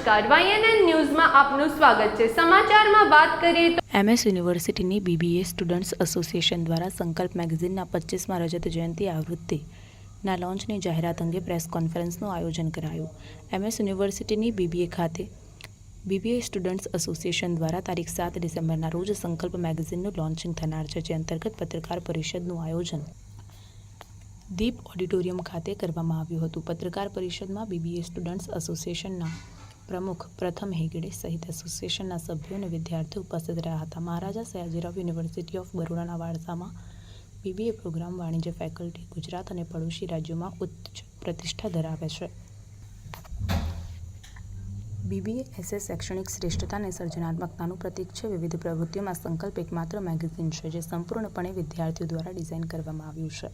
નમસ્કાર, YNN ન્યૂઝમાં આપનું સ્વાગત છે। સમાચારમાં વાત કરીએ તો MS યુનિવર્સિટીની BBA સ્ટુડન્ટ્સ એસોસિએશન દ્વારા સંકલ્પ મેગેઝિનના 25મા રજત જયંતિ આવૃત્તિના લોન્ચની જાહેરાત અંગે પ્રેસ કોન્ફરન્સનું આયોજન કરાયું। MS યુનિવર્સિટીની BBA ખાતે BBA સ્ટુડન્ટ્સ એસોસિએશન દ્વારા તારીખ 7 ડિસેમ્બરના રોજ સંકલ્પ મેગેઝિનનું લોન્ચિંગ થનાર છે, જે અંતર્ગત પત્રકાર પરિષદનું આયોજન દીપ ઓડિટોરિયમ ખાતે કરવામાં આવ્યું હતું। પત્રકાર પરિષદમાં BBA સ્ટુડન્ટ્સ એસોસિએશનના પ્રમુખ પ્રથમ હેગડે સહિત એસોસિએશનના સભ્યો અને વિદ્યાર્થીઓ ઉપસ્થિત રહ્યા હતા। મહારાજા સયાજીરાવ યુનિવર્સિટી ઓફ બરોડાના વારસામાં BBA પ્રોગ્રામ વાણિજ્ય ફેકલ્ટી ગુજરાત અને પડોશી રાજ્યોમાં ઉચ્ચ પ્રતિષ્ઠા ધરાવે છે। BBA SS શૈક્ષણિક શ્રેષ્ઠતા અને સર્જનાત્મકતાનું પ્રતીક છે। વિવિધ પ્રવૃત્તિઓમાં સંકલ્પ એકમાત્ર મેગેઝિન છે જે સંપૂર્ણપણે વિદ્યાર્થીઓ દ્વારા ડિઝાઇન કરવામાં આવ્યું છે,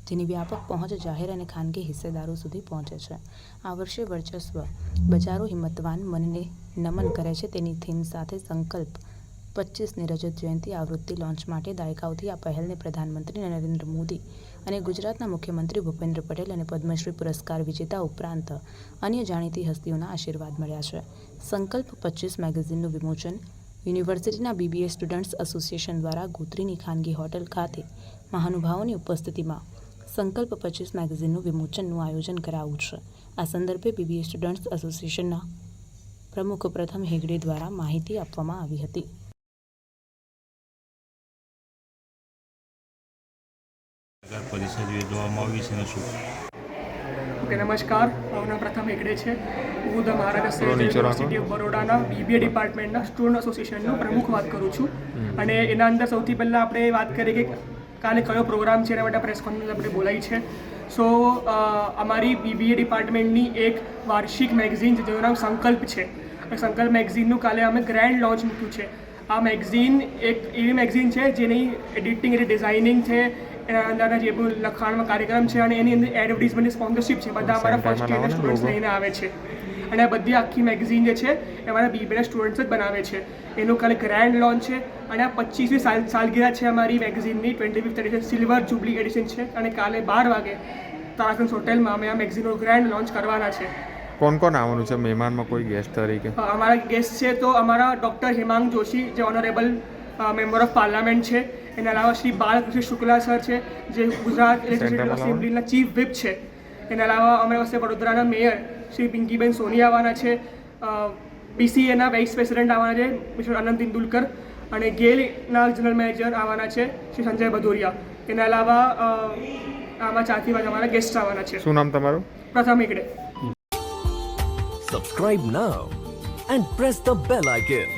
જેની વ્યાપક પહોંચ જાહેર અને ખાનગી હિસ્સેદારો સુધી પહોંચે છે। આ વર્ષે વર્ચસ્વ બજારો હિંમતવાન મનને નમન કરે છે તેની થીમ સાથે સંકલ્પ 25ની રજત જયંતિ આવૃત્તિ લોન્ચ માટે દાયકાઓથી આ પહેલને પ્રધાનમંત્રી નરેન્દ્ર મોદી અને ગુજરાતના મુખ્યમંત્રી ભૂપેન્દ્ર પટેલ અને પદ્મશ્રી પુરસ્કાર વિજેતા ઉપરાંત અન્ય જાણીતી હસ્તીઓના આશીર્વાદ મળ્યા છે। સંકલ્પ 25 મેગેઝિનનું વિમોચન યુનિવર્સિટીના BBA સ્ટુડન્ટ્સ એસોસિએશન દ્વારા ગોત્રીની ખાનગી હોટેલ ખાતે મહાનુભાવોની ઉપસ્થિતિમાં સંકલ્પ 25 મેગેઝિનનું વિમોચનનું આયોજન કરાયું છે। આ સંદર્ભે BBA સ્ટુડન્ટ્સ એસોસિએશનના પ્રમુખ પ્રથમ હેગડે દ્વારા માહિતી આપવામાં આવી હતી। પરિષદ યોજવામાં આવી છે શું? ઓકે, નમસ્કાર, મારું નામ પ્રથમ હેગડે છે। હું the Maharaja Sayajirao university of બરોડાના BBA ડિપાર્ટમેન્ટના સ્ટુડન્ટ એસોસિએશનનો પ્રમુખ વાત કરું છું। અને એના અંદર સૌથી પહેલાં આપણે વાત કરીએ કે કાલે કયો પ્રોગ્રામ છે, એના માટે પ્રેસ કોન્ફરન્સ આપણે બોલાવી છે। સો અમારી BBA ડિપાર્ટમેન્ટની એક વાર્ષિક મેગઝીન છે જેનું નામ સંકલ્પ છે। સંકલ્પ મેગઝીનનું કાલે અમે ગ્રેન્ડ લોન્ચ મૂક્યું છે। આ મેગઝીન એક એવી મેગઝીન છે જેની એડિટિંગ એટલે ડિઝાઇનિંગ છે, એના અંદરના જે પણ લખાણમાં કાર્યક્રમ છે અને એની અંદર એડવર્ટીઝમેન્ટ સ્પોન્સરશિપ છે, બધા અમારા ફર્સ્ટ યરના સ્ટુડન્ટ્સ લઈને આવે છે। અને આ બધી આખી મેગઝીન જે છે એ અમારા BBA સ્ટુડન્ટ્સ જ બનાવે છે। એનું કાલે ગ્રેન્ડ લોન્ચ છે અને આ 25મી સાલગીરા છે અમારી મેગઝીનની, 25th addition silver jubilee addition છે। અને કાલે 12 વાગે તારાસન્સ હોટેલમાં અમે આ મેગઝીનનું ગ્રેન્ડ લોન્ચ કરવાના છે। કોણ કોણ આવવાનું છે મહેમાનમાં, કોઈ ગેસ્ટ તરીકે? અમારા ગેસ્ટ છે તો અમારા ડૉક્ટર હેમાંગ જોશી, જે ઓનરેબલ મેમ્બર ઓફ પાર્લામેન્ટ છે। એના અલાવા શ્રી બાલકૃષ્ણ શુક્લા સર છે, જે ગુજરાત ઇલેક્ટ્રિસિટી એસેમ્બલીના ચીફ વિપ છે। એના અલાવા અમારી પાસે વડોદરાના મેયર શ્રી પિંકીબેન સોની આવવાના છે। BCAના વાઇસ પ્રેસિડેન્ટ આવવાના છે મિસ્ટર અનંત ઇન્દુલકર, અને ગેલના જનરલ મેનેજર આવવાના છે શ્રી સંજય ભદૌરિયા। એના અલાવા આમાં 4થી 5 અમારા ગેસ્ટ આવવાના છે। શું નામ તમારું? પ્રથમ Hegde. Subscribe now and press the bell icon.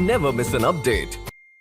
Never miss an update.